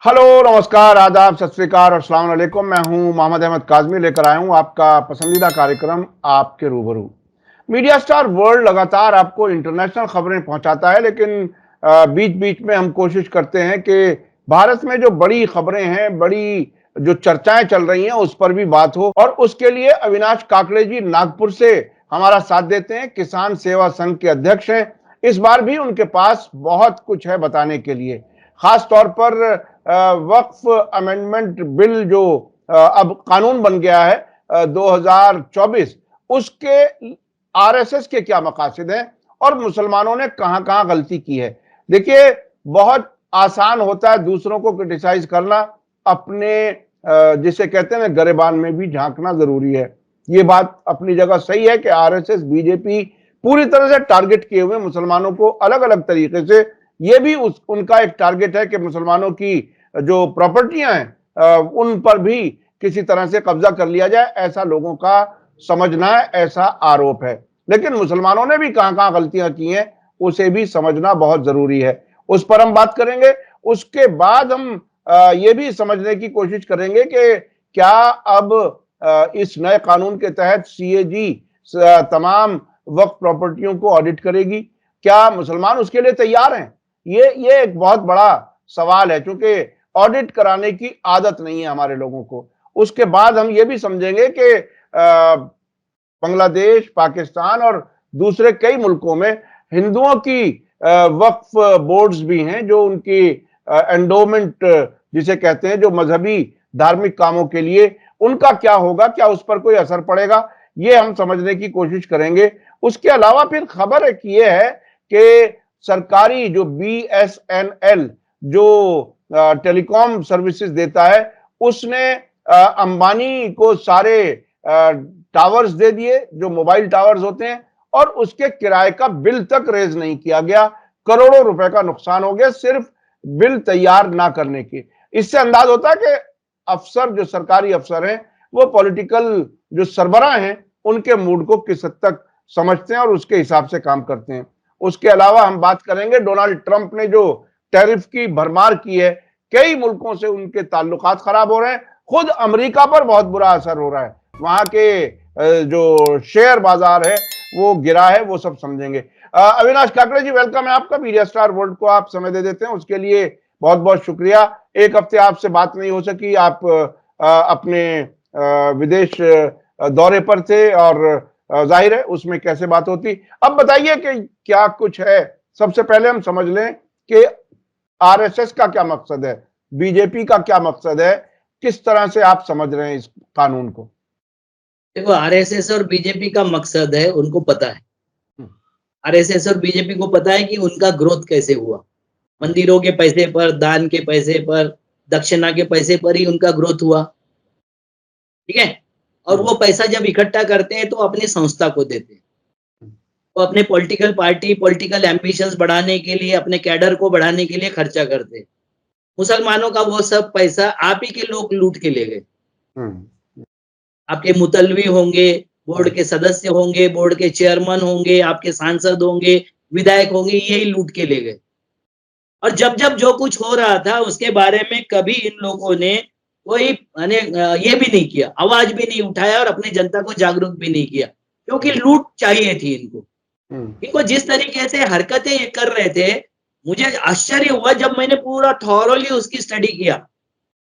Hello, नमस्कार, आदाब, सत श्री अकाल और अस्सलाम वालेकुम। मैं हूं मोहम्मद अहमद काज़मी, लेकर आया हूं आपका पसंदीदा कार्यक्रम आपके रूबरू। मीडिया स्टार वर्ल्ड लगातार आपको इंटरनेशनल खबरें पहुंचाता है, लेकिन बीच बीच में हम कोशिश करते हैं कि भारत में जो बड़ी खबरें हैं, बड़ी जो चर्चाएं चल रही हैं, उस पर भी बात हो। और उसके लिए अविनाश काकड़े जी नागपुर से हमारा साथ देते हैं। किसान सेवा संघ के अध्यक्ष हैं। इस बार भी उनके पास बहुत कुछ है बताने के लिए, खास तौर पर वक्फ अमेंडमेंट बिल जो अब कानून बन गया है 2024, उसके आरएसएस के क्या मकासद हैं और मुसलमानों ने कहां कहां गलती की है। देखिए, बहुत आसान होता है दूसरों को क्रिटिसाइज करना, अपने जिसे कहते हैं ना गरेबान में भी झांकना जरूरी है। ये बात अपनी जगह सही है कि आरएसएस बीजेपी पूरी तरह से टारगेट किए हुए मुसलमानों को अलग अलग तरीके से। ये भी उनका एक टारगेट है कि मुसलमानों की जो प्रॉपर्टियां हैं उन पर भी किसी तरह से कब्जा कर लिया जाए, ऐसा लोगों का समझना है, ऐसा आरोप है। लेकिन मुसलमानों ने भी कहां कहां गलतियां की हैं, उसे भी समझना बहुत जरूरी है। उस पर हम बात करेंगे। उसके बाद हम ये भी समझने की कोशिश करेंगे कि क्या अब इस नए कानून के तहत सीएजी तमाम वक्फ प्रॉपर्टियों को ऑडिट करेगी। क्या मुसलमान उसके लिए तैयार हैं? ये एक बहुत बड़ा सवाल है, क्योंकि ऑडिट कराने की आदत नहीं है हमारे लोगों को। उसके बाद हम ये भी समझेंगे कि बांग्लादेश, पाकिस्तान और दूसरे कई मुल्कों में हिंदुओं की वक्फ बोर्ड्स भी हैं, जो उनकी एंडोमेंट जिसे कहते हैं, जो मजहबी धार्मिक कामों के लिए, उनका क्या होगा, क्या उस पर कोई असर पड़ेगा, ये हम समझने की कोशिश करेंगे। उसके अलावा फिर खबर एक ये है कि सरकारी जो बीएसएनएल जो टेलीकॉम सर्विसेज देता है, उसने अंबानी को सारे टावर्स दे दिए, जो मोबाइल टावर्स होते हैं, और उसके किराए का बिल तक रेज नहीं किया गया। करोड़ों रुपए का नुकसान हो गया सिर्फ बिल तैयार ना करने की। इससे अंदाज होता है कि अफसर, जो सरकारी अफसर हैं, वो पॉलिटिकल जो सरबराह हैं, उनके मूड को किस हद तक समझते हैं और उसके हिसाब से काम करते हैं। उसके अलावा हम बात करेंगे डोनाल्ड ट्रंप ने जो टैरिफ की भरमार की है, कई मुल्कों से उनके ताल्लुकात खराब हो रहे हैं। खुद अमेरिका पर बहुत बुरा असर हो रहा है, वहां के जो शेयर बाजार है वो गिरा है, वो सब समझेंगे। अविनाश काकड़े जी, वेलकम है आपका। मीडिया स्टार वर्ल्ड को आप समय दे देते हैं, उसके लिए बहुत बहुत शुक्रिया। एक हफ्ते आपसे बात नहीं हो सकी, आप अपने विदेश दौरे पर थे, और जाहिर है उसमें कैसे बात होती। अब बताइए कि क्या कुछ है। सबसे पहले हम समझ लें कि आरएसएस का क्या मकसद है, बीजेपी का क्या मकसद है, किस तरह से आप समझ रहे हैं इस कानून को? देखो, आरएसएस और बीजेपी का मकसद है, उनको पता है। आरएसएस और बीजेपी को पता है कि उनका ग्रोथ कैसे हुआ। मंदिरों के पैसे पर, दान के पैसे पर, दक्षिणा के पैसे पर ही उनका ग्रोथ हुआ। ठीक है। और वो पैसा जब इकट्ठा करते हैं तो अपनी संस्था को देते हैं। वो अपने पॉलिटिकल पार्टी, पॉलिटिकल एम्बिशंस बढ़ाने के लिए, अपने कैडर को बढ़ाने के लिए खर्चा करते हैं। मुसलमानों का वो सब पैसा आप ही के लोग लूट के ले गए। आपके मुतलवी होंगे, बोर्ड के सदस्य होंगे, बोर्ड के चेयरमैन होंगे, आपके सांसद होंगे, विधायक होंगे, यही लूट के ले गए। और जब जब जो कुछ हो रहा था उसके बारे में कभी इन लोगों ने कोई ये भी नहीं किया, आवाज भी नहीं उठाया और अपनी जनता को जागरूक भी नहीं किया, क्योंकि लूट चाहिए थी इनको। इनको जिस तरीके से हरकतें ये कर रहे थे, मुझे आश्चर्य हुआ जब मैंने पूरा थॉरोली उसकी स्टडी किया।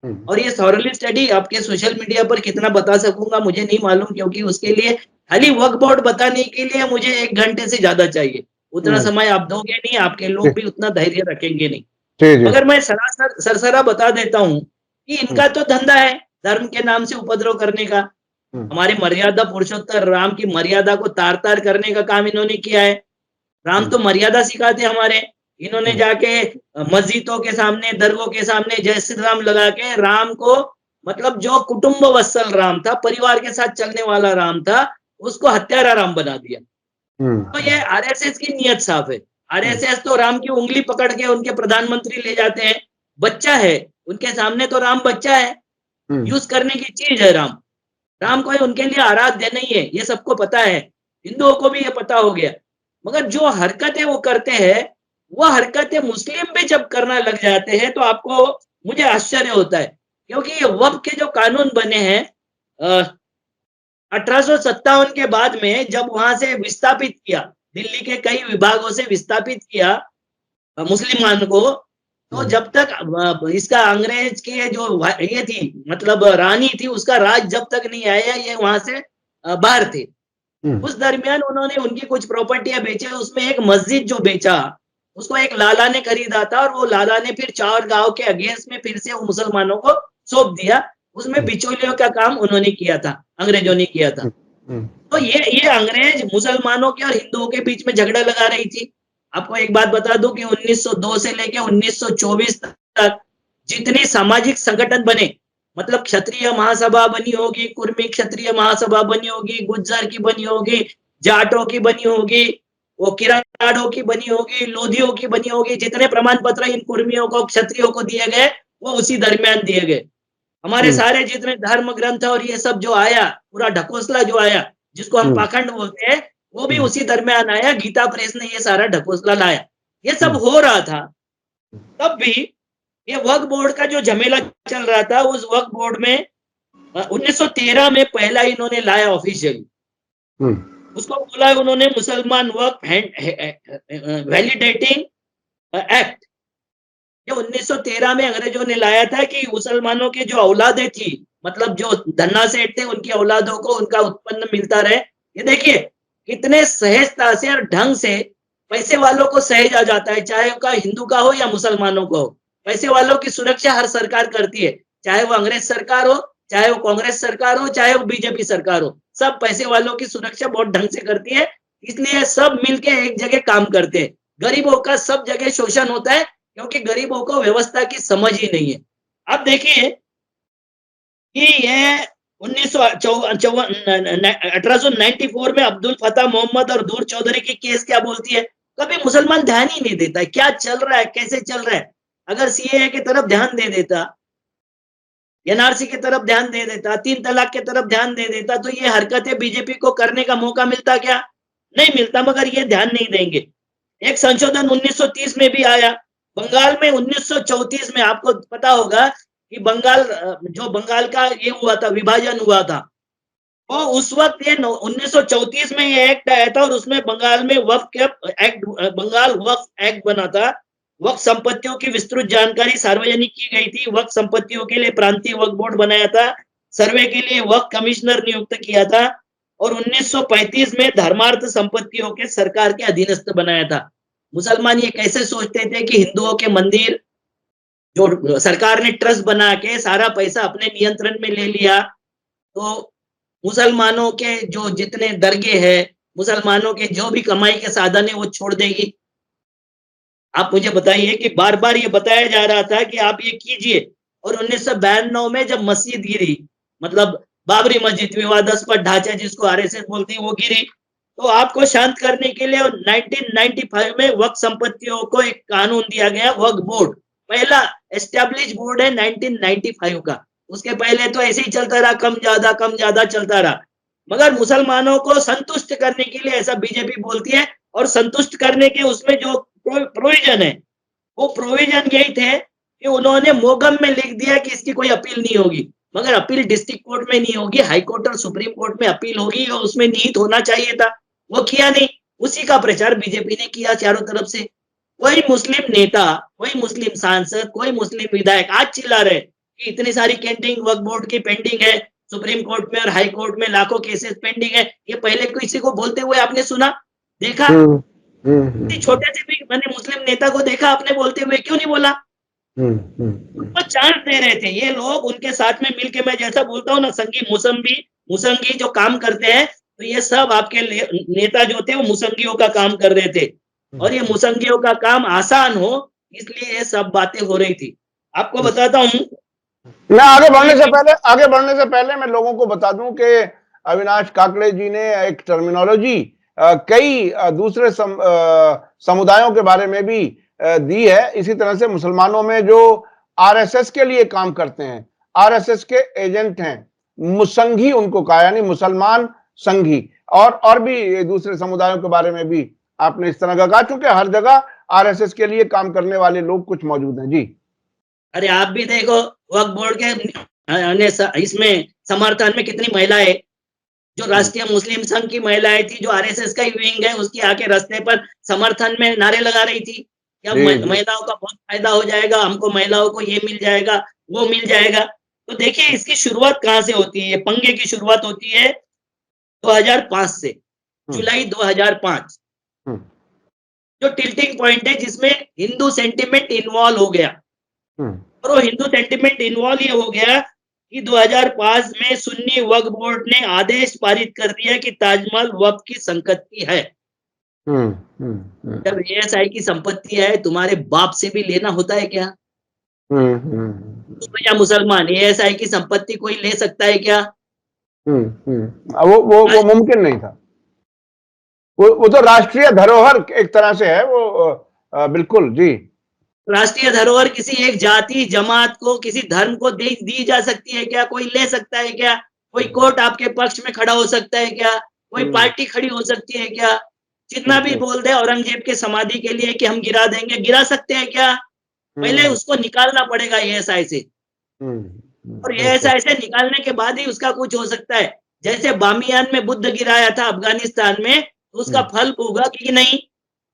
और ये थॉरोली स्टडी आपके सोशल मीडिया पर कितना बता सकूंगा मुझे नहीं मालूम, क्योंकि उसके लिए खाली वर्क बोर्ड बताने के लिए मुझे 1 घंटे से ज्यादा चाहिए। उतना समय आप दोगे नहीं, आपके लोग भी उतना धैर्य रखेंगे नहीं। मगर मैं सरासर सरसरा बता देता हूँ कि इनका तो धंधा है धर्म के नाम से उपद्रव करने का। हमारी मर्यादा पुरुषोत्तर राम की मर्यादा को तार तार करने का काम इन्होंने किया है। राम तो मर्यादा सिखाते हमारे। इन्होंने जाके मस्जिदों के सामने, दरगाहों के सामने जय श्री राम लगा के राम को, मतलब जो कुटुंब वत्सल राम था, परिवार के साथ चलने वाला राम था, उसको हत्यारा राम बना दिया। तो ये आरएसएस की नियत साफ है। आरएसएस तो राम की उंगली पकड़ के उनके प्रधानमंत्री ले जाते हैं। बच्चा है उनके सामने, तो राम बच्चा है, यूज करने की चीज है राम। राम कोई उनके लिए आराध्य नहीं है, ये सबको पता है। हिंदुओं को भी ये पता हो गया। मगर जो हरकतें वो करते हैं, वो हरकतें मुस्लिम भी जब करना लग जाते हैं तो आपको मुझे आश्चर्य होता है, क्योंकि ये वक्फ के जो कानून बने हैं 1857 के बाद में जब वहां से विस्थापित किया, दिल्ली के कई विभागों से विस्थापित किया मुसलमान को, तो जब तक इसका अंग्रेज के जो ये थी मतलब रानी थी, उसका राज जब तक नहीं आया, ये वहां से बाहर थे। उस दरमियान उन्होंने उनकी कुछ प्रॉपर्टियां बेचे, उसमें एक मस्जिद जो बेचा उसको एक लाला ने खरीदा था, और वो लाला ने फिर चार गांव के अगेंस्ट में फिर से वो मुसलमानों को सौंप दिया। उसमें बिचौलियों का काम उन्होंने किया था, अंग्रेजों ने किया था। तो ये अंग्रेज मुसलमानों के और हिंदुओं के बीच में झगड़ा लगा रही थी। आपको एक बात बता दूं कि 1902 से लेके 1924 तक जितने सामाजिक संगठन बने, मतलब क्षत्रिय महासभा बनी होगी, कुर्मी क्षत्रिय महासभा बनी होगी, गुज्जर की बनी होगी, जाटों की बनी होगी, वो किराड़ों की बनी होगी, लोधियों की बनी होगी, जितने प्रमाण पत्र इन कुर्मियों को क्षत्रियों को दिए गए वो उसी दरमियान दिए गए। हमारे सारे जितने धर्म ग्रंथ और ये सब जो आया, पूरा ढकोसला जो आया, जिसको हम पाखंड बोलते हैं, वो भी उसी दरमियान आया। गीता प्रेस ने ये सारा ढकोसला लाया। ये सब हो रहा था, तब भी ये वक्फ बोर्ड का जो झमेला चल रहा था, उस वक्फ बोर्ड में 1913 में पहला इन्होंने लाया ऑफिशियली। उसको बोला उन्होंने मुसलमान वक्फ वैलिडेटिंग एक्ट। ये 1913 में अंग्रेजों ने लाया था कि मुसलमानों के जो औलादें थी, मतलब जो धन्ना सेठ थे, उनकी औलादों को उनका उत्पन्न मिलता रहे। ये देखिए कितने सहजता से और ढंग से पैसे वालों को सहेजा जाता है, चाहे उनका हिंदू का हो या मुसलमानों को हो। पैसे वालों की सुरक्षा हर सरकार करती है, चाहे वो अंग्रेज सरकार हो, चाहे वो कांग्रेस सरकार हो, चाहे वो बीजेपी सरकार हो, सब पैसे वालों की सुरक्षा बहुत ढंग से करती है। इसलिए सब मिलके एक जगह काम करते हैं। गरीबों का सब जगह शोषण होता है, क्योंकि गरीबों को व्यवस्था की समझ ही नहीं है। अब देखिए कि ये 1894 में अब्दुल फता मोहम्मद और दूर चौधरी की केस क्या बोलती है, कभी मुसलमान ध्यान ही नहीं देता है, क्या चल रहा है, कैसे चल रहा है। अगर सीएए की तरफ ध्यान दे देता, एनआरसी की तरफ ध्यान दे देता, 3 तलाक की तरफ ध्यान दे देता, तो ये हरकतें बीजेपी को करने का मौका मिलता क्या? नहीं मिलता, मगर ये ध्यान नहीं देंगे। एक संशोधन 1930 में भी आया। बंगाल में 1934 में आपको पता होगा कि बंगाल जो बंगाल का ये हुआ था, विभाजन हुआ था, तो उस वक्त ये 1934 में ये एक्ट आया था, और उसमें बंगाल में वक्फ एक्ट, बंगाल वक्फ एक्ट बना था। वक्फ संपत्तियों की विस्तृत जानकारी सार्वजनिक की गई थी। वक्फ संपत्तियों के लिए प्रांतीय वक्फ बोर्ड बनाया था। सर्वे के लिए वक्फ कमिश्नर नियुक्त किया था, और 1935 में धर्मार्थ संपत्तियों के सरकार के अधीनस्थ बनाया था। मुसलमान ये कैसे सोचते थे कि हिंदुओं के मंदिर जो सरकार ने ट्रस्ट बना के सारा पैसा अपने नियंत्रण में ले लिया, तो मुसलमानों के जो जितने दरगे हैं, मुसलमानों के जो भी कमाई के साधन है वो छोड़ देगी। आप मुझे बताइए कि बार बार ये बताया जा रहा था कि आप ये कीजिए, और 1992 में जब मस्जिद गिरी, मतलब बाबरी मस्जिद विवादास्पद ढांचा जिसको आरएसएस बोलती है, वो गिरी, तो आपको शांत करने के लिए 1995 में वक्फ संपत्तियों को एक कानून दिया गया, वक्फ बोर्ड। पहला एस्टेब्लिश बोर्ड है 1995 का। उसके पहले तो ऐसे ही चलता रहा, कम ज्यादा चलता रहा। मगर मुसलमानों को संतुष्ट करने के लिए, ऐसा बीजेपी बोलती है, और संतुष्ट करने के उसमें जो प्रोविजन है, वो प्रोविजन यही थे कि उन्होंने मोगम में लिख दिया कि इसकी कोई अपील नहीं होगी। मगर अपील डिस्ट्रिक्ट कोर्ट में नहीं होगी, हाई कोर्ट और सुप्रीम कोर्ट में अपील होगी, और उसमें निहित होना चाहिए था, वो किया नहीं। उसी का प्रचार बीजेपी ने किया चारों तरफ से। कोई मुस्लिम नेता, कोई मुस्लिम सांसद, कोई मुस्लिम विधायक आज चिल्ला रहे कि इतनी सारी केंडिंग वक्फ बोर्ड की पेंडिंग है, सुप्रीम कोर्ट में और हाई कोर्ट में लाखों केसेस पेंडिंग है। ये पहले किसी को बोलते हुए आपने सुना, देखा? छोटे से भी मैंने मुस्लिम नेता को देखा आपने बोलते हुए, क्यों नहीं बोला? उनको चांस दे रहे थे ये लोग, उनके साथ में मिलके, मैं जैसा बोलता हूँ ना, संगी मुसंगी जो काम करते हैं, तो ये सब आपके नेता जो थे वो मुसंगियों का काम कर रहे थे, और ये मुसंगियों का काम आसान हो, इसलिए ये सब बातें हो रही थी। आपको बताता हूँ, मैं आगे बढ़ने से पहले मैं लोगों को बता दूं कि अविनाश काकड़े जी ने एक टर्मिनोलॉजी कई दूसरे समुदायों के बारे में भी दी है। इसी तरह से मुसलमानों में जो आरएसएस के लिए काम करते हैं, आरएसएस के एजेंट हैं, मुसंगी उनको कहा, यानी मुसलमान संघी, और भी दूसरे समुदायों के बारे में भी आपने इस तरह का कहा, चूंकि हर जगह आरएसएस के लिए काम करने वाले लोग कुछ मौजूद हैं। जी अरे आप भी देखो वक्फ बोर्ड के इसमें समर्थन में कितनी महिलाएं, जो राष्ट्रीय मुस्लिम संघ की महिलाएं थी, जो आरएसएस का ही विंग है, उसकी आके रास्ते पर समर्थन में नारे लगा रही थी कि अब जी जी महिलाओं का बहुत फायदा हो जाएगा, हमको महिलाओं को ये मिल जाएगा, वो मिल जाएगा। तो देखिए इसकी शुरुआत कहाँ से होती है, ये पंगे की शुरुआत होती है 2005 से, जुलाई 2005, हम्म, जो टिल्टिंग पॉइंट है जिसमें हिंदू सेंटिमेंट इन्वॉल्व हो गया। हम्म, और वो हिंदू सेंटिमेंट इन्वॉल्व ये हो गया कि 2005 में सुन्नी वक्फ बोर्ड ने आदेश पारित कर दिया कि ताजमहल वक्फ की संपत्ति है। हम्म, हम्म, जब एएसआई की संपत्ति है, तुम्हारे बाप से भी लेना होता है क्या? हम्म, तो या मुसलमान एएसआई की संपत्ति कोई ले सकता है क्या? वो मुमकिन नहीं था। वो तो राष्ट्रीय धरोहर एक तरह से है वो। बिल्कुल जी। राष्ट्रीय धरोहर किसी एक जाति जमात को, किसी धर्म को दी जा सकती है क्या? कोई ले सकता है क्या? कोई कोर्ट आपके पक्ष में खड़ा हो सकता है क्या? कोई पार्टी खड़ी हो सकती है क्या? जितना भी बोल दे औरंगजेब के समाधि के लिए कि हम गिरा देंगे, गिरा सकते हैं क्या? पहले उसको निकालना पड़ेगा एएसआई से, और एएसआई से निकालने के बाद ही उसका कुछ हो सकता है। जैसे बामियान में बुद्ध गिराया था अफगानिस्तान में, तो उसका फल भोगा कि नहीं?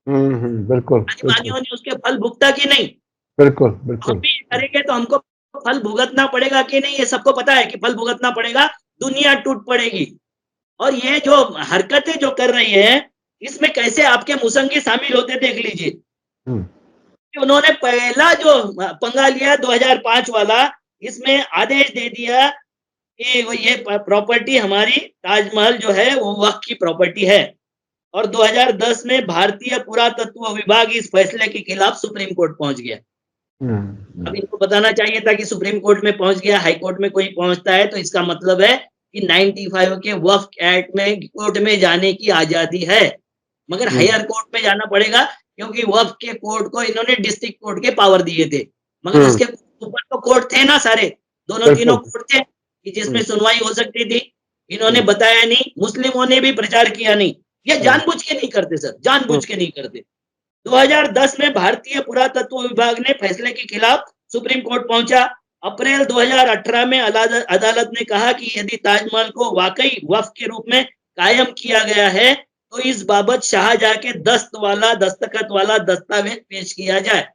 बिल्कुल बिल्कुल तालिबानियों ने उसके फल भुगता कि नहीं? बिल्कुल हम बिल्कुल। भी करेंगे तो हमको फल भुगतना पड़ेगा कि नहीं? ये सबको पता है कि फल भुगतना पड़ेगा, दुनिया टूट पड़ेगी। और ये जो हरकतें जो कर रही है, इसमें कैसे आपके मुसंगी शामिल होते देख लीजिए। हम्म, कि उन्होंने पहला जो पंगा लिया 2005 वाला, इसमें आदेश दे दिया कि वो ये प्रॉपर्टी हमारी ताजमहल जो है वो वक्फ की प्रॉपर्टी है। और 2010 में भारतीय पुरातत्व विभाग इस फैसले के खिलाफ सुप्रीम कोर्ट पहुंच गया। अब इनको बताना चाहिए था कि सुप्रीम कोर्ट में पहुंच गया, हाई कोर्ट में कोई पहुंचता है तो इसका मतलब है कि 95 के वक्फ एक्ट में कोर्ट में जाने की आजादी है, मगर हायर कोर्ट में जाना पड़ेगा, क्योंकि वक्फ के कोर्ट को इन्होंने डिस्ट्रिक्ट कोर्ट के पावर दिए थे, मगर उसके ऊपर तो कोर्ट थे ना सारे, दोनों तीनों कोर्ट थे कि जिसमें सुनवाई हो सकती थी। इन्होंने बताया नहीं, मुस्लिमों ने भी प्रचार किया नहीं। ये जानबूझ के नहीं करते सर, जानबूझ के नहीं करते। 2010 में भारतीय पुरातत्व विभाग ने फैसले के खिलाफ सुप्रीम कोर्ट पहुंचा। अप्रैल 2018 में अदालत ने कहा कि यदि ताजमहल को वाकई वक्फ के रूप में कायम किया गया है, तो इस बाबत शाहजहां के दस्तखत वाला दस्तावेज पेश किया जाए।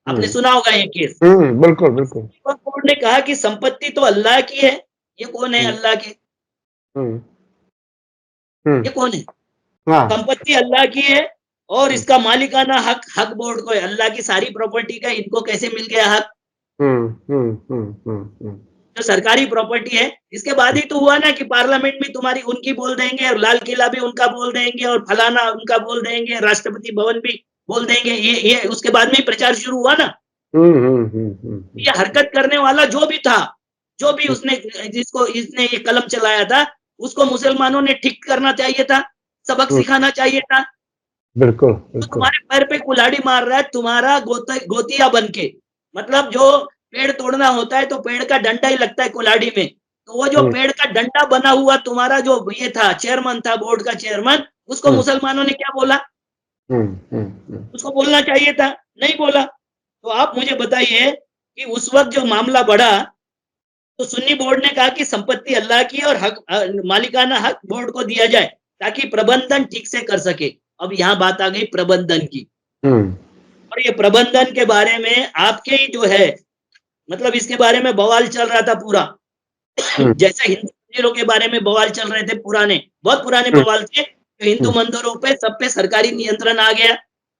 आपने सुना होगा ये केस। बिल्कुल बिल्कुल। कोर्ट ने कहा कि संपत्ति तो अल्लाह की है। ये कौन है अल्लाह के? ये कौन है? हाँ। संपत्ति अल्लाह की है और इसका मालिकाना हक बोर्ड को है। अल्लाह की सारी प्रॉपर्टी का इनको कैसे मिल गया हक? जो सरकारी प्रॉपर्टी है। इसके बाद ही तो हुआ ना कि पार्लियामेंट में तुम्हारी उनकी बोल देंगे और लाल किला भी उनका बोल देंगे और फलाना उनका बोल देंगे, राष्ट्रपति भवन भी बोल देंगे। ये उसके बाद में ही प्रचार शुरू हुआ ना। ये हरकत करने वाला जो भी था, जो भी उसने जिसको इसने ये कलम चलाया था, उसको मुसलमानों ने ठीक करना चाहिए था, सबक सिखाना चाहिए था। बिल्कुल तो बिल्कुल। तुम्हारे पैर पे कुल्हाड़ी मार रहा है तुम्हारा गोतिया बन के। मतलब जो पेड़ तोड़ना होता है तो पेड़ का डंडा ही लगता है कुल्हाड़ी में। तो वो जो पेड़ का डंडा बना हुआ तुम्हारा जो ये था, चेयरमैन था, बोर्ड का चेयरमैन, उसको मुसलमानों ने क्या बोला? उसको बोलना चाहिए था, नहीं बोला। तो आप मुझे बताइए कि उस वक्त जो मामला बढ़ा, तो सुन्नी बोर्ड ने कहा कि संपत्ति अल्लाह की और मालिकाना हक बोर्ड को दिया जाए ताकि प्रबंधन ठीक से कर सके। अब यहाँ बात आ गई प्रबंधन की। और ये प्रबंधन के बारे में आपके ही जो है, मतलब इसके बारे में बवाल चल रहा था पूरा। जैसे हिंदू मंदिरों के बारे में बवाल चल रहे थे, पुराने बहुत पुराने बवाल थे, तो हिंदू मंदिरों पे सब पे सरकारी नियंत्रण आ गया।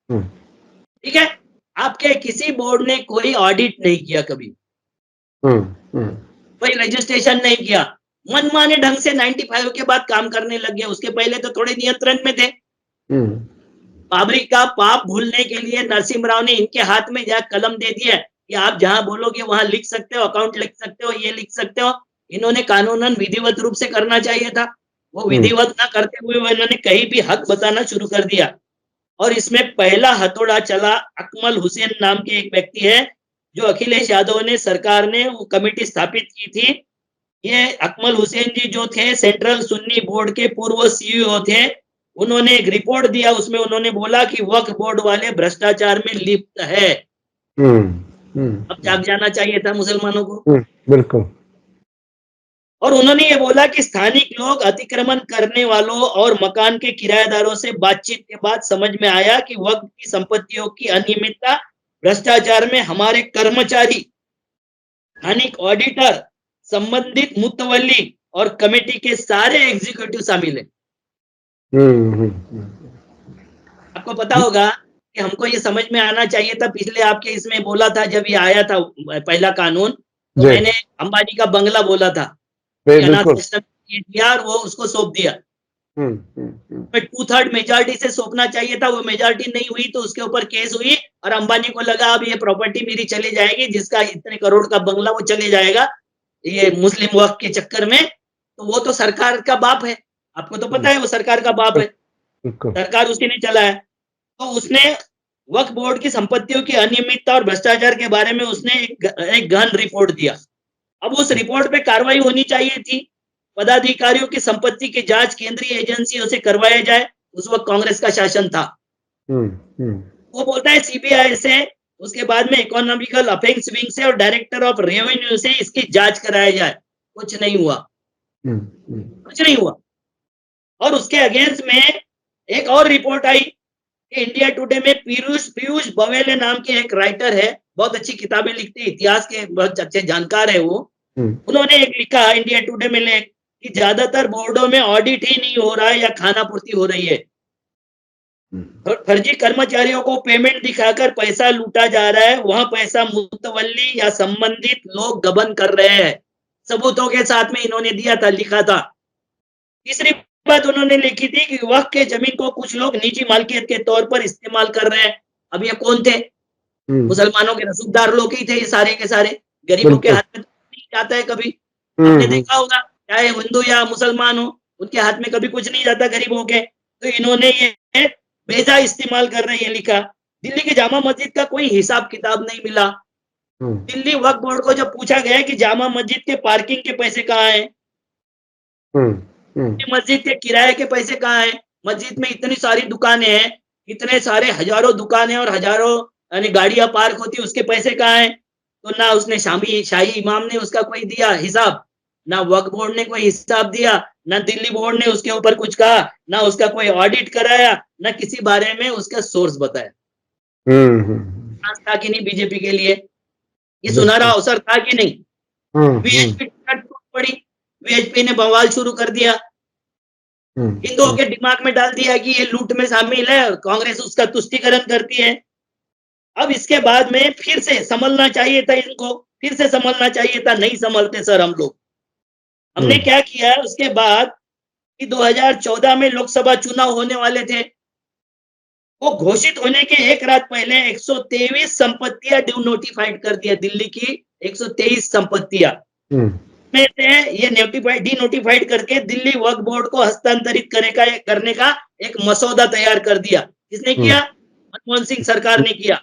ठीक है, आपके किसी बोर्ड ने कोई ऑडिट नहीं किया कभी, कोई रजिस्ट्रेशन नहीं किया, मनमाने ढंग से 95 के बाद काम करने लग गया। उसके पहले तो थोड़े नियंत्रण में थे। बाबरी का पाप भूलने के लिए नरसिम्हा राव ने इनके हाथ में जा कलम दे दिया कि आप जहां बोलोगे वहां लिख सकते हो, अकाउंट लिख सकते हो, ये लिख सकते हो। इन्होंने कानूनन विधिवत रूप से करना चाहिए था, वो विधिवत ना करते हुए इन्होंने कहीं भी हक बताना शुरू कर दिया। और इसमें पहला हथौड़ा चला अकमल हुसैन नाम के एक व्यक्ति है, जो अखिलेश यादव ने सरकार ने वो कमेटी स्थापित की थी। ये अकमल हुसैन जी जो थे सेंट्रल सुन्नी बोर्ड के पूर्व सीईओ थे। उन्होंने एक रिपोर्ट दिया, उसमें उन्होंने बोला कि वक्फ बोर्ड वाले भ्रष्टाचार में लिप्त है। अब जाग जाना चाहिए था मुसलमानों को। बिल्कुल। और उन्होंने ये बोला कि स्थानिक लोग अतिक्रमण करने वालों और मकान के किराएदारों से बातचीत के बाद समझ में आया कि वक्फ की संपत्तियों की अनियमितता, भ्रष्टाचार में हमारे कर्मचारी, स्थानिक ऑडिटर, संबंधित मुतवल्ली और कमेटी के सारे एग्जीक्यूटिव शामिल है। आपको पता होगा कि हमको ये समझ में आना चाहिए था, पिछले आपके इसमें बोला था जब ये आया था पहला कानून, तो जी। मैंने अंबानी का बंगला बोला था कि अनाथ बिल्कुल। आश्रम ये दिया और वो उसको सौंप दिया। हम्म। 2/3 मेजॉरिटी से सौंपना चाहिए था, वो मेजॉरिटी नहीं हुई तो उसके ऊपर केस हुई और अंबानी को लगा अब ये प्रॉपर्टी मेरी चली जाएगी, जिसका इतने करोड़ का बंगला वो चले जाएगा ये मुस्लिम वक्फ के चक्कर में। तो वो तो सरकार का बाप है, आपको तो पता है वो सरकार का बाप है, बिल्कुल। सरकार उसी ने चलाया। तो उसने वक्फ बोर्ड की संपत्तियों की अनियमितता और भ्रष्टाचार के बारे में उसने एक गहन रिपोर्ट दिया। अब उस रिपोर्ट पे कार्रवाई होनी चाहिए थी, पदाधिकारियों की संपत्ति की जांच केंद्रीय एजेंसियों से करवाया जाए। उस वक्त कांग्रेस का शासन था। वो बोलता है सीबीआई से, उसके बाद में इकोनॉमिकल अफेंस विंग से और डायरेक्टर ऑफ रेवेन्यू से इसकी जांच कराया जाए। कुछ नहीं हुआ, कुछ नहीं हुआ। और उसके अगेंस्ट में एक और रिपोर्ट आई कि इंडिया टुडे में पीयूष बवेले नाम के एक राइटर है, बहुत अच्छी किताबें लिखते हैं, इतिहास के बहुत अच्छे जानकार है वो। उन्होंने एक लिखा इंडिया टुडे में लेख कि ज्यादातर बोर्डों में ऑडिट ही नहीं हो रहा है या खानापूर्ति हो रही है। फर्जी कर्मचारियों को पेमेंट दिखाकर पैसा लूटा जा रहा है, वहां पैसा मुतवल्ली या संबंधित लोग गबन कर रहे हैं। सबूतों के साथ में इन्होंने दिया था, लिखा था। तीसरी बात उन्होंने लिखी थी कि वक्त के जमीन को कुछ लोग निजी मालकियत के तौर पर इस्तेमाल कर रहे हैं। अब ये कौन थे? मुसलमानों के रसूखदार लोग ही थे ये सारे के सारे, गरीबों के हाथ में नहीं जाता है कभी। आपने देखा होगा, चाहे हिंदू या मुसलमान हो, उनके हाथ में कभी कुछ नहीं जाता गरीबों के। तो इन्होंने ये बेजा इस्तेमाल कर रहे हैं लिखा। दिल्ली की जामा मस्जिद का कोई हिसाब किताब नहीं मिला। दिल्ली वक्फ बोर्ड को जब पूछा गया कि जामा मस्जिद के पार्किंग के पैसे कहाँ हैं, मस्जिद के किराए के पैसे कहाँ हैं, मस्जिद में इतनी सारी दुकानें हैं, इतने सारे हजारों दुकानें और हजारों यानी गाड़ियां पार्क होती, उसके पैसे कहाँ हैं? तो ना उसने शाही इमाम ने उसका कोई दिया हिसाब, ना वक्फ बोर्ड ने कोई हिसाब दिया, ना दिल्ली बोर्ड ने उसके ऊपर कुछ कहा, ना उसका कोई ऑडिट कराया, ना किसी बारे में उसका सोर्स बताया। था कि नहीं बीजेपी के लिए ये सुनहरा अवसर था कि नहीं? वीएचपी टूट पड़ी, वीएचपी ने बवाल शुरू कर दिया, हिंदुओं के दिमाग में डाल दिया कि ये लूट में शामिल है और कांग्रेस उसका तुष्टीकरण करती है। अब इसके बाद में फिर से संभलना चाहिए था, इनको फिर से संभलना चाहिए था, नहीं संभलते सर हम लोग। हमने क्या किया उसके बाद कि 2014 में लोकसभा चुनाव होने वाले थे, वो घोषित होने के एक रात पहले 123 संपत्तियां ड्यू नोटिफाइड कर दिया, दिल्ली की 123 संपत्तियां में से ये डी नोटिफाइड करके दिल्ली वक्फ बोर्ड को हस्तांतरित करने का एक मसौदा तैयार कर दिया। किसने किया? मनमोहन सिंह सरकार ने किया।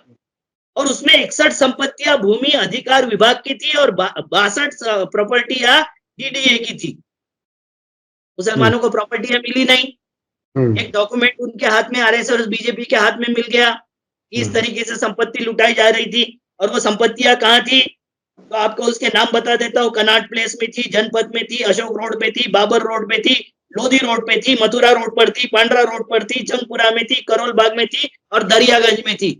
और उसमें 61 संपत्तियां भूमि अधिकार विभाग की थी और 62 प्रॉपर्टियां डीडीए की थी। मुसलमानों को प्रॉपर्टियां मिली नहीं। एक डॉक्यूमेंट उनके हाथ में, आरएसएस और बीजेपी के हाथ में मिल गया। इस तरीके से संपत्ति लुटाई जा रही थी। और वो संपत्तियां कहाँ थी? तो आपको उसके नाम बता देता हूँ। कनाट प्लेस में थी, जनपद में थी, अशोक रोड पे थी, बाबर रोड पे थी, लोधी रोड पे थी, मथुरा रोड पर थी, पांड्रा रोड पर थी, जंगपुरा में थी, करोल बाग में थी और दरियागंज में थी।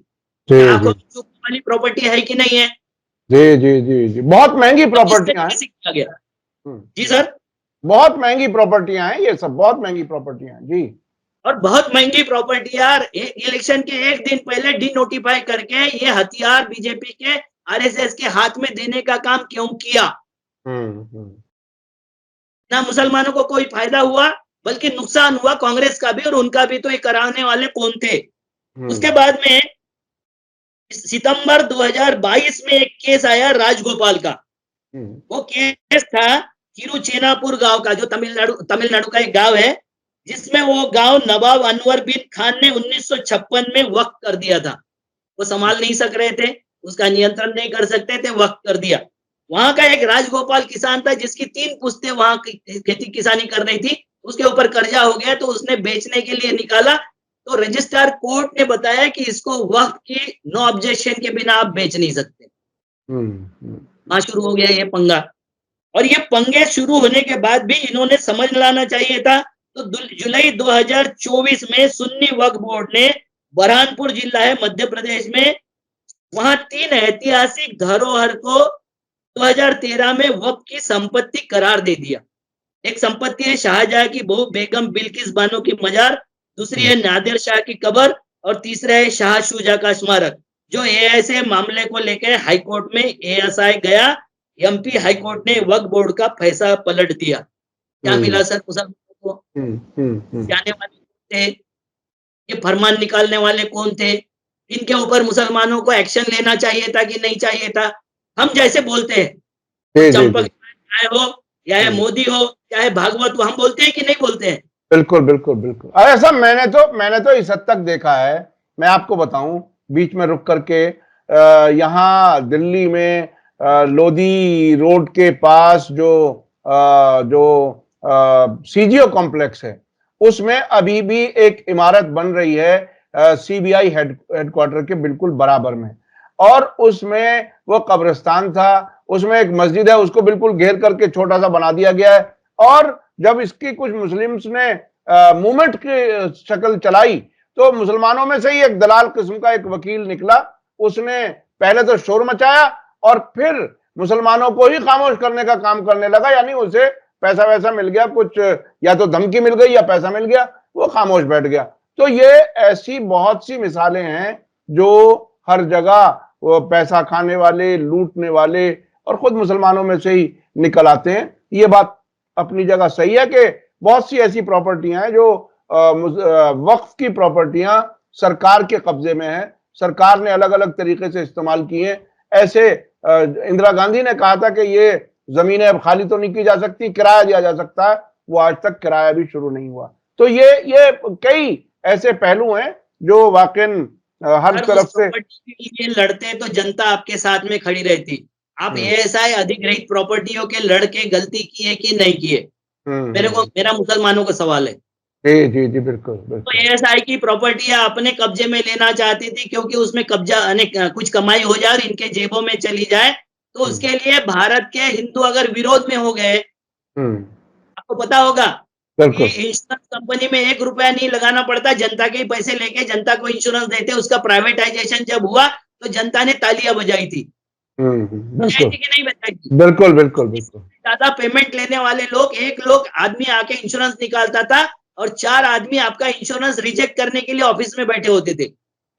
आपको वाली प्रॉपर्टी है कि नहीं है? जी जी जी जी, बहुत महंगी प्रॉपर्टियां हैं। जी सर, बहुत महंगी प्रॉपर्टियां हैं ये सब, बहुत महंगी प्रॉपर्टियां हैं जी। और बहुत महंगी प्रॉपर्टी यार। इलेक्शन के एक दिन पहले डी नोटिफाई करके ये हथियार बीजेपी के आरएसएस के हाथ में देने का काम क्यों किया? ना मुसलमानों को कोई फायदा हुआ, बल्कि नुकसान हुआ कांग्रेस का भी और उनका भी। तो ये कराने वाले कौन थे? उसके बाद में सितंबर 2022 में एक केस आया राजगोपाल का। वो केस था तिरुचेनापुर गांव का, जो तमिलनाडु का एक गांव है, जिसमें वो गांव नवाब अनवर बिन खान ने 1956 में वक्फ कर दिया था। वो संभाल नहीं सक रहे थे, उसका नियंत्रण नहीं कर सकते थे, वक्फ कर दिया। वहां का एक राजगोपाल किसान था जिसकी 3 पुश्तें वहां खेती किसानी कर रही थी। उसके ऊपर कर्जा हो गया तो उसने बेचने के लिए निकाला, तो रजिस्ट्रार कोर्ट ने बताया कि इसको वक्फ की नो ऑब्जेक्शन के बिना आप बेच नहीं सकते। वहां शुरू हो गया ये पंगा। और ये पंगे शुरू होने के बाद भी इन्होंने समझ लाना चाहिए था। तो जुलाई 2024 में सुन्नी वक्फ बोर्ड ने बरहानपुर जिला है मध्य प्रदेश में, वहां 3 ऐतिहासिक धरोहर को 2013 में वक्फ की संपत्ति करार दे दिया। एक संपत्ति है शाहजहां की बहू बेगम बिल्किस बानो की मजार, दूसरी है नादिर शाह की कब्र और तीसरा है शाह शुजा का स्मारक। जो ऐसे मामले को लेकर हाईकोर्ट में एएसआई गया, एमपी हाईकोर्ट ने वक्फ बोर्ड का फैसला पलट दिया। क्या मिला सर मुसलमानों को? जाने वाले कौन थे? ये फरमान निकालने वाले कौन थे? इनके ऊपर मुसलमानों को एक्शन लेना चाहिए था कि नहीं चाहिए था? हम जैसे बोलते हैं, जी जी चंपक जी चाहे हो, चाहे मोदी हो, चाहे भागवत हो, हम बोलते हैं कि नहीं बोलते हैं? बिल्कुल बिल्कुल बिल्कुल। अरे साहब, मैंने तो इस हद तक देखा है, मैं आपको बताऊं, बीच में रुक करके यहाँ दिल्ली में लोधी रोड के पास जो सीजीओ कॉम्प्लेक्स है, उसमें अभी भी एक इमारत बन रही है सीबीआई हेडक्वार्टर के बिल्कुल बराबर में, और उसमें वो कब्रिस्तान था, उसमें एक मस्जिद है, उसको बिल्कुल घेर करके छोटा सा बना दिया गया है। और जब इसकी कुछ मुस्लिम्स ने मूवमेंट की शक्ल चलाई, तो मुसलमानों में से ही एक दलाल किस्म का एक वकील निकला, उसने पहले तो शोर मचाया और फिर मुसलमानों को ही खामोश करने का काम करने लगा। यानी उसे पैसा वैसा मिल गया, कुछ या तो धमकी मिल गई या पैसा मिल गया, वो खामोश बैठ गया। तो ये ऐसी बहुत सी मिसालें हैं जो हर जगह वो पैसा खाने वाले, लूटने वाले और खुद मुसलमानों में से ही निकल आते हैं। ये बात अपनी जगह सही है कि बहुत सी ऐसी प्रॉपर्टियां हैं जो वक्फ की प्रॉपर्टियां सरकार के कब्जे में है, सरकार ने अलग अलग तरीके से इस्तेमाल की हैं। ऐसे इंदिरा गांधी ने कहा था कि ये जमीनें अब खाली तो नहीं की जा सकती, किराया दिया जा सकता है, वो आज तक किराया भी शुरू नहीं हुआ। तो ये कई ऐसे पहलू हैं जो वाकई हर तरफ से प्रॉपर्टी के लिए लड़ते तो जनता आपके साथ में खड़ी रहती। आप एएसआई अधिग्रहित प्रॉपर्टियों के लड़के गलती किए कि नहीं किए? मेरा मुसलमानों का सवाल है। जी जी जी बिल्कुल तो बिल्कुल। एएसआई की प्रॉपर्टियां अपने कब्जे में लेना चाहती थी, क्योंकि उसमें कब्जा कुछ कमाई हो जाए और इनके जेबों में चली जाए। तो उसके लिए भारत के हिंदू अगर विरोध में हो गए, आपको पता होगा कि बिल्कुल इंश्योरेंस कंपनी में 1 रुपया नहीं लगाना पड़ता, जनता के ही पैसे लेके जनता को इंश्योरेंस देते। उसका प्राइवेटाइजेशन जब हुआ तो जनता ने तालियां बजाई थी। बजाई बिल्कुल थी कि नहीं बजाई थी? बिल्कुल बिल्कुल बिल्कुल। ज्यादा पेमेंट लेने वाले लोग, एक लोग आदमी आके इंश्योरेंस निकालता था और 4 आदमी आपका इंश्योरेंस रिजेक्ट करने के लिए ऑफिस में बैठे होते थे।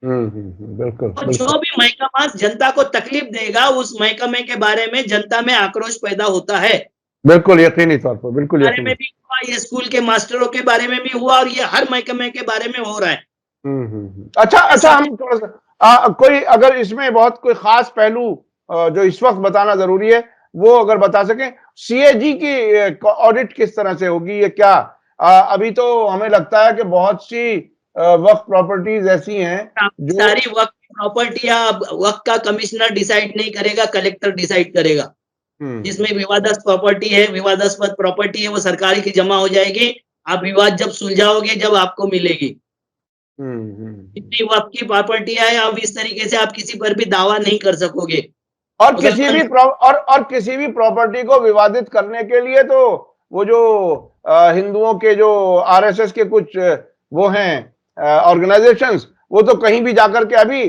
बिल्कुल और बिल्कुल जो भी महकमा जनता को तकलीफ देगा, उस महकमे के बारे में जनता में आक्रोश पैदा होता है। बिल्कुल यकीनी तौर पर, बिल्कुल बारे यकीनी। में भी हुआ, ये स्कूल के मास्टरों के बारे में भी हुआ और ये हर महकमे के बारे में हो रहा है। अच्छा अच्छा, हम थोड़ा सा कोई अगर इसमें बहुत कोई खास पहलू जो इस वक्त बताना जरूरी है, वो अगर बता सकें, सीएजी की ऑडिट किस तरह से होगी, ये क्या अभी तो हमें लगता है कि बहुत सी वक्फ प्रॉपर्टीज ऐसी हैं जो सारी वक्त प्रॉपर्टियां वक्त का कमिश्नर डिसाइड नहीं करेगा, कलेक्टर डिसाइड करेगा। जिसमें विवादास्पद प्रॉपर्टी है, विवादास्पद प्रॉपर्टी है, वो सरकारी की जमा हो जाएगी। आप विवाद जब सुलझाओगे, जब आपको मिलेगी। जितनी वक्त की प्रॉपर्टियां है, अब इस तरीके से आप किसी पर भी दावा नहीं कर सकोगे। और किसी भी प्रॉपर्टी को विवादित करने के लिए तो वो जो हिंदुओं के जो आरएसएस के कुछ वो हैं ऑर्गेनाइजेशंस, वो तो कहीं भी जाकर के अभी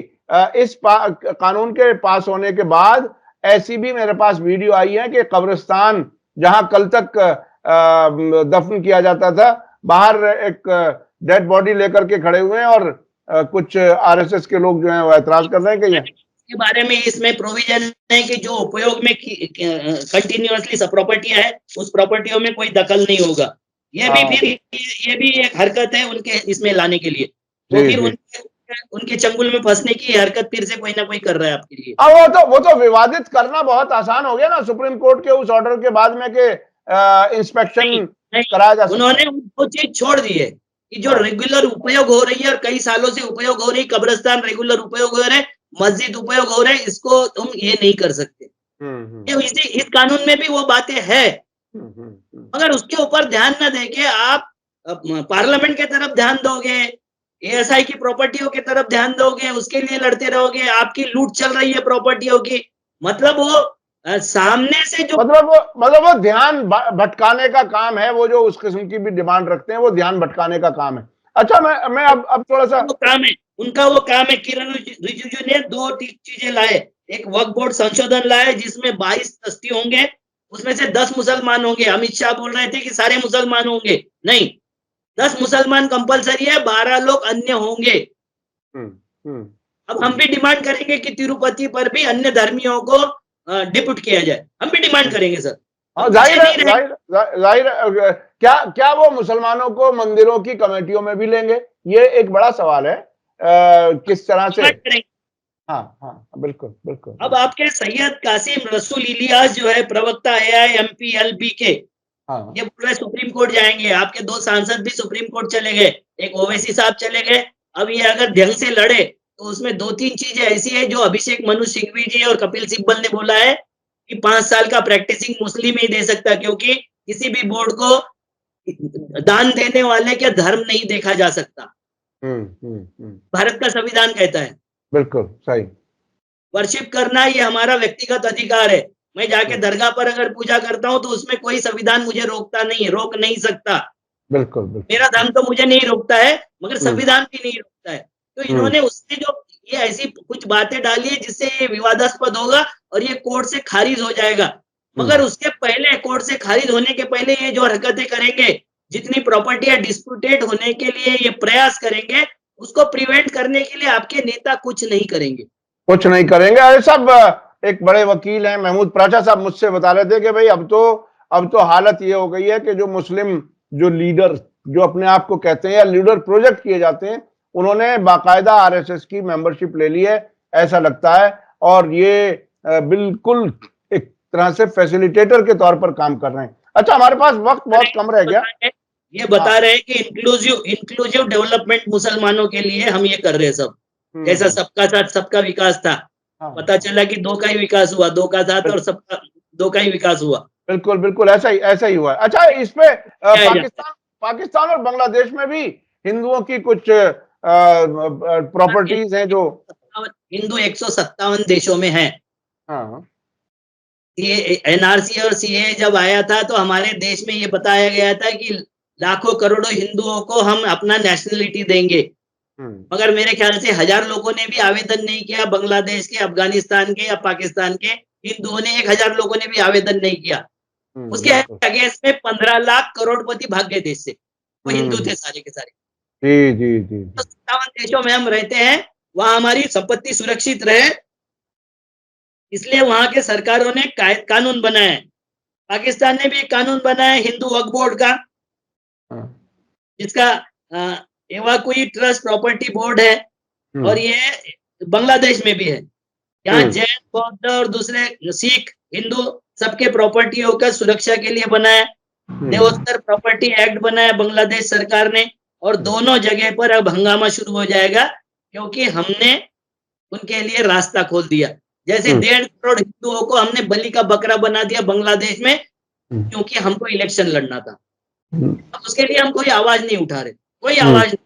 इस कानून के पास होने के बाद ऐसी भी मेरे पास वीडियो आई है कि कब्रिस्तान जहां कल तक दफन किया जाता था, बाहर एक डेड बॉडी लेकर के खड़े हुए हैं और कुछ आरएसएस के लोग जो हैं वो ऐतराज कर रहे हैं कि के बारे में इसमें प्रोविजन है कि जो उपयोग में कंटिन्यूअसली प्रॉपर्टियां है, उस प्रॉपर्टियों में कोई दखल नहीं होगा। ये भी एक हरकत है उनके इसमें लाने के लिए। वो फिर उनके चंगुल में फंसने की हरकत फिर से कोई ना कोई कर रहा है आपके लिए। वो तो विवादित करना बहुत आसान हो गया ना, सुप्रीम कोर्ट के उस ऑर्डर के बाद में के इंस्पेक्शन कराया जा सकता है। उन्होंने वो चीज छोड़ दी है कि जो रेगुलर उपयोग हो रही है और कई सालों से उपयोग हो रही, कब्रिस्तान रेगुलर उपयोग हो रहे, मस्जिद उपयोग हो रहे, इसको तुम ये नहीं कर सकते। इस कानून में भी वो बातें है, मगर उसके ऊपर ध्यान न देके आप पार्लियामेंट के तरफ ध्यान दोगे, एएसआई की प्रॉपर्टियों की तरफ ध्यान दोगे, उसके लिए लड़ते रहोगे। आपकी लूट चल रही है प्रॉपर्टियों की, मतलब वो सामने से जो मतलब वो ध्यान भटकाने का काम है, वो जो उस किस्म की भी डिमांड रखते हैं, वो ध्यान भटकाने का काम है। अच्छा, मैं अब थोड़ा सा वो काम है, उनका वो काम है। किरण रिजिजू ने दो चीजें लाए, एक वक्फ बोर्ड संशोधन लाए जिसमें 22 ट्रस्टी होंगे, उसमें से 10 मुसलमान होंगे। अमित शाह बोल रहे थे कि सारे मुसलमान होंगे, नहीं, 10 मुसलमान कंपलसरी है, 12 लोग अन्य होंगे। हम्म, हम्म, अब हम भी डिमांड करेंगे कि तिरुपति पर भी अन्य धर्मियों को डिप्यूट किया जाए, हम भी डिमांड करेंगे सर। हाँ, अब पीछे जाहिर है, नहीं रहे। जाहिर है। क्या क्या वो मुसलमानों को मंदिरों की कमेटियों में भी लेंगे? ये एक बड़ा सवाल है, किस तरह से। डिमांड करेंगे। हाँ, हाँ, बिल्कुल, बिल्कुल, अब बिल्कुल। आपके सैयद कासिम रसूल इलियास जो है प्रवक्ता AIMPLB के, हाँ, ये बोल रहे सुप्रीम कोर्ट जाएंगे। आपके 2 सांसद भी सुप्रीम कोर्ट चले गए, एक ओवैसी साहब चले गए। अब ये अगर ढंग से लड़े तो उसमें 2-3 चीजें ऐसी है जो अभिषेक मनु सिंघवी जी और कपिल सिब्बल ने बोला है कि 5 साल का प्रैक्टिसिंग मुस्लिम ही दे सकता, क्योंकि किसी भी बोर्ड को दान देने वाले के धर्म नहीं देखा जा सकता। भारत का संविधान कहता है बिल्कुल सही। वर्शिप करना ये हमारा व्यक्तिगत अधिकार है। मैं जाके हम्म, दरगाह पर अगर पूजा करता हूँ तो उसमें कोई संविधान मुझे रोकता नहीं, रोक नहीं सकता। बिल्कुल, बिल्कुल। मेरा धर्म तो मुझे नहीं रोकता है, मगर हम्म, संविधान भी नहीं रोकता है। तो हम्म, इन्होंने उससे जो ये ऐसी कुछ बातें डाली है जिससे ये विवादास्पद होगा और ये कोर्ट से खारिज हो जाएगा। मगर हम्म, उसके पहले, कोर्ट से खारिज होने के पहले ये जो हरकतें करेंगे, जितनी प्रॉपर्टियां डिस्प्यूटेड होने के लिए ये प्रयास करेंगे, उसको प्रिवेंट करने के लिए आपके नेता कुछ नहीं करेंगे। कुछ नहीं करेंगे। अरे साहब, एक बड़े वकील हैं महमूद प्राचा साहब, मुझसे बता रहे थे कि भाई अब तो हालत ये हो गई है कि जो मुस्लिम, जो लीडर, जो अपने आप को कहते हैं या लीडर प्रोजेक्ट किए जाते हैं, उन्होंने बाकायदा आरएसएस की मेंबरशिप ले ली है, ऐसा लगता है। और ये बिल्कुल एक तरह से फैसिलिटेटर के तौर पर काम कर रहे हैं। अच्छा, हमारे पास वक्त बहुत कम रह गया। ये बता हाँ। रहे हैं कि इंक्लूसिव डेवलपमेंट मुसलमानों के लिए हम ये कर रहे हैं सब। जैसा सबका साथ सबका विकास था, हाँ, पता चला कि 2 का ही विकास हुआ, 2 का साथ और सबका 2 का ही विकास हुआ। बिल्कुल, बिल्कुल, ऐसा ही हुआ है। अच्छा, इस पे क्या जाता है? पाकिस्तान और बांग्लादेश में भी हिंदुओं की कुछ प्रॉपर्टीज हैं जो। हिंदू 157 देशों में है। हाँ, ये NRC और CAA जब आया था तो हमारे देश में ये बताया गया था कि लाखों करोड़ों हिंदुओं को हम अपना नेशनलिटी देंगे। मगर मेरे ख्याल से 1000 लोगों ने भी आवेदन नहीं किया, बांग्लादेश के, अफगानिस्तान के या पाकिस्तान के हिंदुओं ने 1000 लोगों ने भी आवेदन नहीं किया। उसके बिल्कुल। अगेंस्ट में 15 लाख करोड़पति भाग गए देश से, वो हिंदू थे सारे के सारे। जी, जी, जी, तो जी। 57 देशों में हम रहते हैं, वहां हमारी संपत्ति सुरक्षित रहे, इसलिए वहां के सरकारों ने कानून बनाए हैं। पाकिस्तान ने भी एक कानून बनाया है हिंदू वक्फ बोर्ड का, हाँ, जिसका एवाकुई ट्रस्ट प्रॉपर्टी बोर्ड है, और ये बांग्लादेश में भी है। यहाँ जैन, बौद्ध और दूसरे सिख, हिंदू सबके प्रॉपर्टियों का सुरक्षा के लिए बनाया। देवोत्तर प्रॉपर्टी एक्ट बनाया बांग्लादेश सरकार ने, और दोनों जगह पर अब हंगामा शुरू हो जाएगा, क्योंकि हमने उनके लिए रास्ता खोल दिया। जैसे 1.5 करोड़ हिंदुओं को हमने बलि का बकरा बना दिया बांग्लादेश में, क्योंकि हमको इलेक्शन लड़ना था। अब उसके लिए हम कोई आवाज नहीं उठा रहे, कोई आवाज नहीं।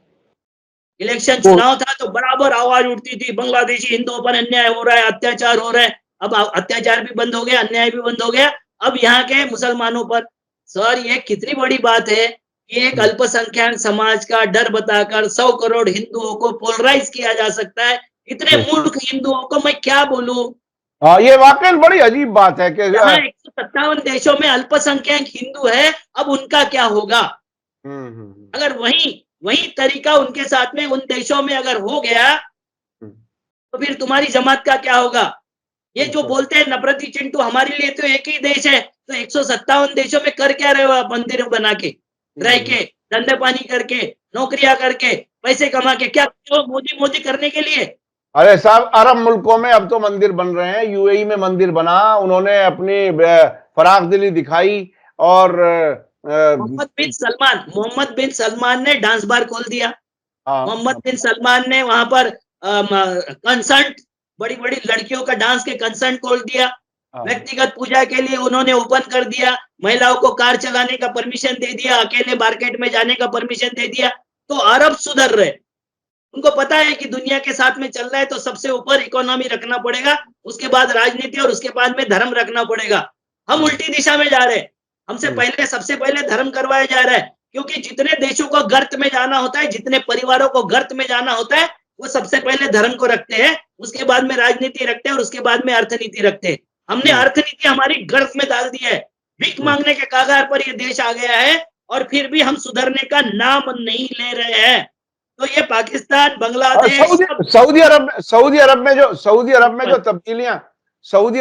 इलेक्शन चुनाव था तो बराबर आवाज उठती थी, बांग्लादेशी हिंदुओं पर अन्याय हो रहा है, अत्याचार हो रहा है। अब अत्याचार भी बंद हो गया, अन्याय भी बंद हो गया। अब यहाँ के मुसलमानों पर, सर ये कितनी बड़ी बात है कि एक अल्पसंख्यक समाज का डर बताकर 100 करोड़ हिंदुओं को पोलराइज किया जा सकता है। इतने मूर्ख हिंदुओं को मैं क्या बोलूं? हाँ, ये वाकई बड़ी अजीब बात है कि जहाँ 157 देशों में अल्पसंख्यक हिंदू है, अब उनका क्या होगा? अगर वही तरीका उनके साथ में उन देशों में अगर हो गया, तो फिर तुम्हारी जमात का क्या होगा? ये जो बोलते हैं नफरती चिंटू, हमारे लिए तो एक ही देश है, तो 157 देशों में कर क्या रहे हो आप? मंदिर बना के, रह के, धंधे पानी करके, नौकरियां करके, पैसे कमा के, क्या मोदी मोदी करने के लिए? अरे साहब, अरब मुल्कों में अब तो मंदिर बन रहे हैं। यूएई में मंदिर बना, उन्होंने अपनी फराख दिली दिखाई। और मोहम्मद बिन सलमान ने डांस बार खोल दिया। मोहम्मद बिन सलमान ने वहां पर कंसर्ट, बड़ी बड़ी लड़कियों का डांस के कंसर्ट खोल दिया। व्यक्तिगत पूजा के लिए उन्होंने ओपन कर दिया। महिलाओं को कार चलाने का परमिशन दे दिया, अकेले मार्केट में जाने का परमिशन दे दिया। तो अरब सुधर रहे, उनको पता है कि दुनिया के साथ में चल रहा है तो सबसे ऊपर इकोनॉमी रखना पड़ेगा, उसके बाद राजनीति और उसके बाद में धर्म रखना पड़ेगा। हम उल्टी दिशा में जा रहे हैं। हमसे पहले सबसे पहले धर्म करवाया जा रहा है, क्योंकि जितने देशों को गर्त में जाना होता है, जितने परिवारों को गर्त में जाना होता है, वो सबसे पहले धर्म को रखते हैं, उसके बाद में राजनीति रखते हैं और उसके बाद में अर्थनीति रखते हैं। हमने अर्थनीति हमारी गर्त में डाल दिया है। भीख मांगने के कगार पर ये देश आ गया है और फिर भी हम सुधरने का नाम नहीं ले रहे हैं। तो ये पाकिस्तान, और बांग्लादेश सब सऊदी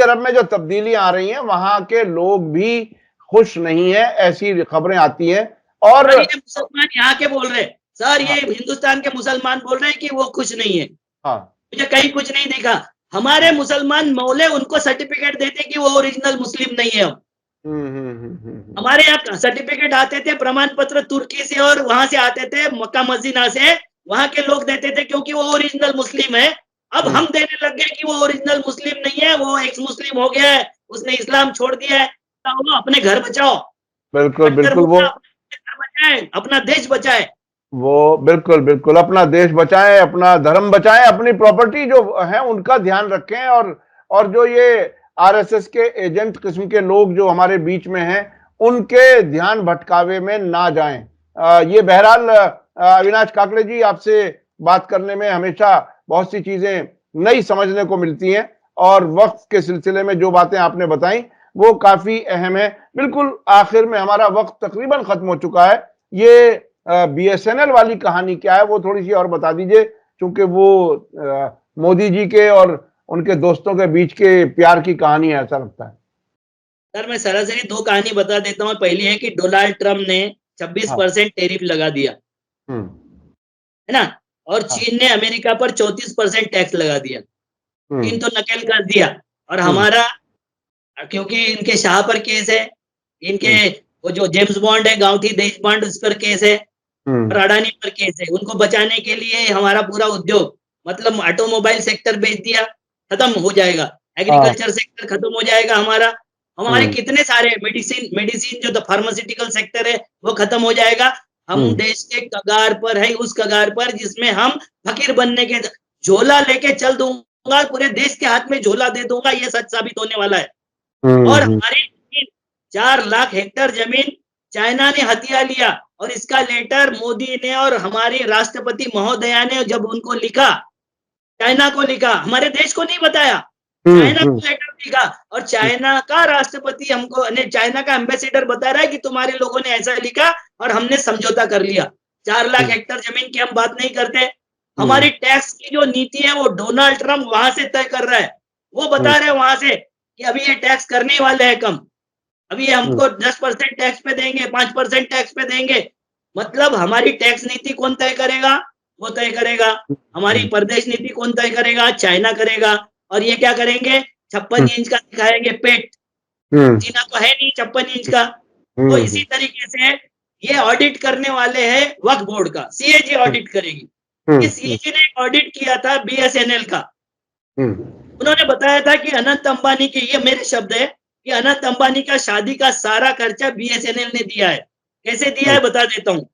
अरब में जो तब्दीलियां आ रही हैं, वहां के लोग भी खुश नहीं है, ऐसी खबरें आती हैं। और ये मुसलमान यहाँ के बोल रहे हैं सर, ये हाँ, हिंदुस्तान के मुसलमान बोल रहे हैं कि वो खुश नहीं है। हाँ, मुझे कहीं कुछ नहीं दिखा। हमारे मुसलमान मौले उनको सर्टिफिकेट देते कि वो ओरिजिनल मुस्लिम नहीं है। हमारे यहाँ सर्टिफिकेट आते थे, प्रमाण पत्र तुर्की से और वहां से आते थे, मक्का मदीना से, वहां के लोग देते थे क्योंकि वो ओरिजिनल मुस्लिम है। अब हम देने लग गए कि वो ओरिजिनल मुस्लिम नहीं है, वो एक्स मुस्लिम हो गया है, उसने इस्लाम छोड़ दिया है। अपने घर बचाओ, बिल्कुल बिल्कुल, वो बचाए, अपना देश बचाए। बिल्कुल बिल्कुल अपना देश बचाएं, अपना धर्म बचाएं, अपनी प्रॉपर्टी जो है उनका ध्यान रखें। और जो ये आरएसएस के एजेंट किस्म के लोग जो हमारे बीच में हैं, उनके ध्यान भटकावे में ना जाएं। ये बहरहाल अविनाश काकड़े जी, आपसे बात करने में हमेशा बहुत सी चीजें नई समझने को मिलती हैं, और वक्त के सिलसिले में जो बातें आपने बताई वो काफी अहम है। बिल्कुल आखिर में हमारा वक्त तकरीबन खत्म हो चुका है। ये बीएसएनएल वाली कहानी क्या है, वो थोड़ी सी और बता दीजिए, क्योंकि वो मोदी जी के और उनके दोस्तों के बीच के प्यार की कहानी है, ऐसा लगता है। सर मैं सरासरी दो कहानी बता देता हूँ। पहली है कि डोनाल्ड ट्रम्प ने 26% टैरिफ लगा दिया, है ना, और चीन ने अमेरिका पर 34% टैक्स लगा दिया। चीन तो नकल कर दिया, और हमारा, क्योंकि इनके शाह पर केस है, इनके वो जो जेम्स बॉन्ड है, गांवठी देश बॉन्ड, उस पर केस है, और अडानी पर केस है। उनको बचाने के लिए हमारा पूरा उद्योग, मतलब ऑटोमोबाइल सेक्टर बेच दिया, खत्म हो जाएगा। एग्रीकल्चर सेक्टर खत्म हो जाएगा हमारा। हमारे कितने सारे मेडिसिन जो फार्मास्यूटिकल सेक्टर है वो खत्म हो जाएगा। हम देश के कगार पर है, उस कगार पर जिसमें हम फकीर बनने के, झोला लेके चल दूंगा, पूरे देश के हाथ में झोला दे दूंगा, ये सच साबित होने वाला है। और हमारी 4 लाख हेक्टेयर जमीन चाइना ने हथिया लिया, और इसका लेटर मोदी ने और हमारे राष्ट्रपति महोदया ने जब उनको लिखा, चाइना को लिखा, हमारे देश को नहीं बताया, चाइना को लेटर लिखा, और चाइना का राष्ट्रपति हमको, चाइना का एम्बेसडर बता रहा है कि तुम्हारे लोगों ने ऐसा लिखा और हमने समझौता कर लिया। 4 लाख हेक्टेयर जमीन की हम बात नहीं करते। हमारी टैक्स की जो नीति है वो डोनाल्ड ट्रम्प वहां से तय कर रहा है। वो बता रहे हैं वहां से कि अभी ये टैक्स करने वाले हैं कम, अभी हमको 10% टैक्स पे देंगे, 5% टैक्स पे देंगे। मतलब हमारी टैक्स नीति कौन तय करेगा? वो तय करेगा। हमारी परदेश नीति कौन तय करेगा? चाइना करेगा। और ये क्या करेंगे? 56 इंच का दिखाएंगे पेट। चीना तो है नहीं 56 इंच का। तो इसी तरीके से ये ऑडिट करने वाले हैं वक्फ बोर्ड का, सीएजी ऑडिट करेगी। ये सीएजी ने ऑडिट किया था बीएसएनएल का। उन्होंने बताया था कि अनंत अंबानी के, ये मेरे शब्द है, कि अनंत अंबानी का शादी का सारा खर्चा बीएसएनएल ने दिया है। कैसे दिया है बता देता हूँ।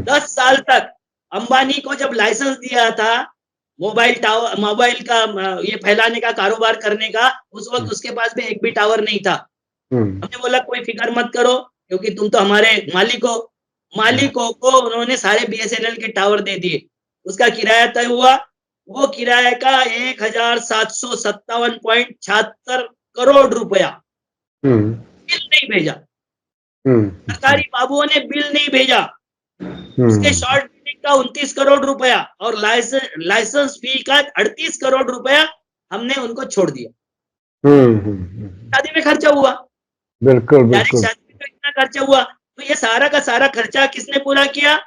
10 साल तक अंबानी को जब लाइसेंस दिया था मोबाइल टावर, मोबाइल का ये फैलाने का, कारोबार करने का, उस वक्त उसके पास भी एक भी टावर नहीं था। हमने बोला कोई फिक्र मत करो, क्योंकि तुम तो हमारे मालिकों को उन्होंने सारे बीएसएनएल के टावर दे दिए। उसका किराया तय हुआ, वो किराए का 1757.76 करोड़ रुपया बिल नहीं भेजा। सरकारी बाबुओं ने बिल नहीं भेजा। उसके शॉर्ट बिलिंग का 29 करोड़ रुपया और लाइसेंस फी का 38 करोड़ रुपया हमने उनको छोड़ दिया। शादी में खर्चा हुआ, बिल्कुल बिल्कुल, शादी में तो इतना खर्चा हुआ, तो ये सारा का सारा खर्चा किसने पूरा किया?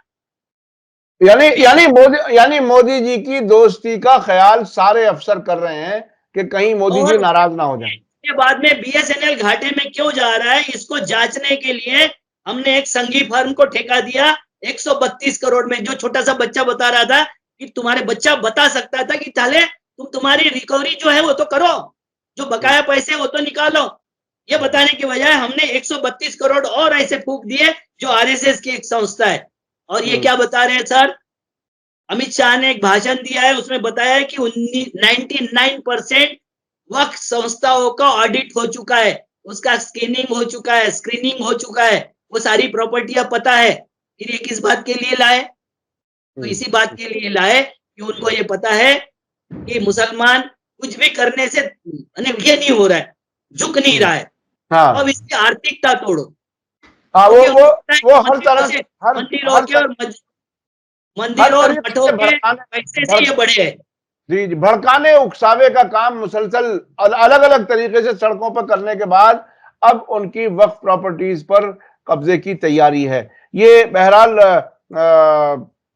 यानी मोदी जी की दोस्ती का ख्याल सारे अफसर कर रहे हैं कि कहीं मोदी जी नाराज ना हो जाए। के बाद में बीएसएनएल घाटे में क्यों जा रहा है, इसको जांचने के लिए हमने एक संघी फर्म को ठेका दिया 132 करोड़ में। जो छोटा सा बच्चा बता रहा था कि तुम्हारे बच्चा बता सकता था कि ताले तुम्हारी रिकवरी जो है वो तो करो, जो बकाया पैसे वो तो निकालो, ये बताने की बजाय हमने 132 करोड़ और ऐसे फूंक दिए जो आरएसएस की एक संस्था है। और ये क्या बता रहे हैं सर? अमित शाह ने एक भाषण दिया है, उसमें बताया है कि 99% वक्फ संस्थाओं का ऑडिट हो चुका है, उसका स्कैनिंग हो चुका है, स्क्रीनिंग हो चुका है, वो सारी प्रॉपर्टियां पता है। फिर ये किस बात के लिए लाए? तो इसी बात के लिए लाए कि उनको ये पता है कि मुसलमान कुछ भी करने से ये नहीं हो रहा है, झुक नहीं रहा है। हाँ अब इसकी आर्थिकता तोड़ो। हाँ, क्योंकि उनको पता है कि वो हर तरह से मंदिरों के और मंदिरों हर और तरीके मठों से के पैसे से ये बढ़े हैं। जी जी, भड़काने उकसावे का काम मुसलसल अलग अलग तरीके से सड़कों पर करने के बाद अब उनकी वक्फ प्रॉपर्टीज पर कब्जे की तैयारी है। ये बहरहाल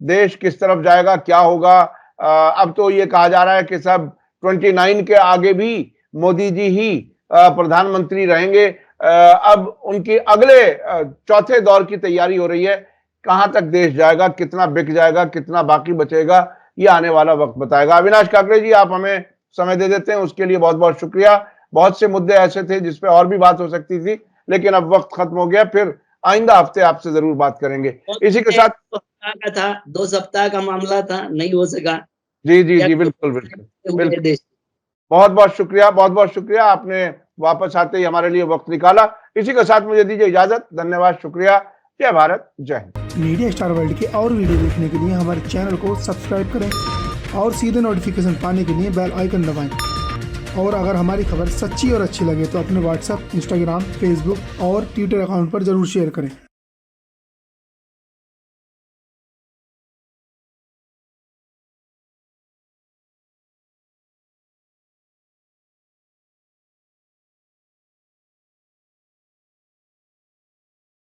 देश किस तरफ जाएगा, क्या होगा? अब तो ये कहा जा रहा है कि सब 29 के आगे भी मोदी जी ही प्रधानमंत्री रहेंगे। अब उनकी अगले चौथे दौर की तैयारी हो रही है। कहां तक देश जाएगा, कितना बिक जाएगा, कितना बाकी बचेगा, ये आने वाला वक्त बताएगा। अविनाश काकड़े जी, आप हमें समय दे देते हैं, उसके लिए बहुत बहुत शुक्रिया। बहुत से मुद्दे ऐसे थे जिस पे और भी बात हो सकती थी, लेकिन अब वक्त खत्म हो गया। फिर आइंदा हफ्ते आपसे जरूर बात करेंगे। इसी के साथ 2 सप्ताह का मामला था, नहीं हो सका। जी जी जी, बिल्कुल बिल्कुल बिल्कुल, देश बहुत बहुत शुक्रिया, बहुत बहुत शुक्रिया। आपने वापस आते ही हमारे लिए वक्त निकाला। इसी के साथ मुझे दीजिए इजाजत। धन्यवाद, शुक्रिया। जय भारत, जय हिंद। मीडिया स्टार वर्ल्ड के और वीडियो देखने के लिए हमारे चैनल को सब्सक्राइब करें और सीधे नोटिफिकेशन पाने के लिए बेल आइकन दबाएं। और अगर हमारी खबर सच्ची और अच्छी लगे तो अपने व्हाट्सएप, इंस्टाग्राम, फेसबुक और ट्विटर अकाउंट पर जरूर शेयर करें।